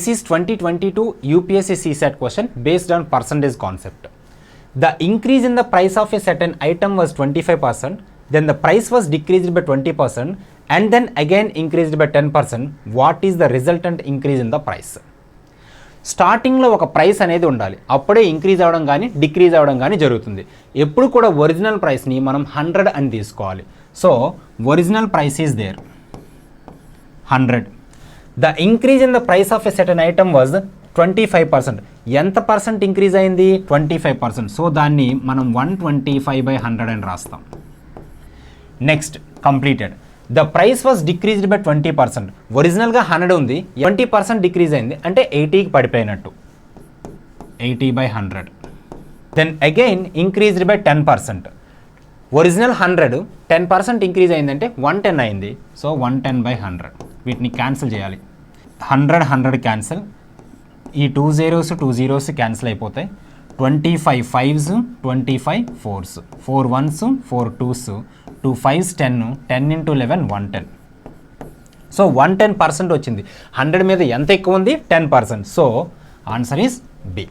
This is 2022 UPSC CSAT question based on percentage concept. The increase in the price of a certain item was 25%, then the price was decreased by 20% and then again increased by 10%. What is the resultant increase in the price? స్టార్టింగ్లో ఒక price అనేది ఉండాలి, అప్పుడే increase అవ్వడం కానీ decrease అవ్వడం కానీ జరుగుతుంది. ఎప్పుడు కూడా ఒరిజినల్ ప్రైస్ని మనం 100 అని తీసుకోవాలి. So original price is there 100. The increase in the price of a certain item was 25%. ఎంత పర్సెంట్ ఇంక్రీజ్ అయింది? 25%. సో దాన్ని మనం 125/100 అని రాస్తాం. Next completed. The price was decreased by 20%. ఒరిజినల్గా 100 ఉంది, 20% డిక్రీజ్ అయింది అంటే 80కి పడిపోయినట్టు, 80/100. Then again increased by 10%. Original 100, 10% increase అయిందంటే 110 అయింది. సో 110/100. వీటిని క్యాన్సిల్ చేయాలి. 100 100 క్యాన్సిల్, ఈ 2 zeros క్యాన్సిల్ అయిపోతాయి. 25 5s, 25 4s, 4 1s, 4 2s, 2 5s 10, 10 into 11 110. So 110% వచ్చింది. 100 మీద ఎంత ఎక్కువ ఉంది? 10%. So answer is B.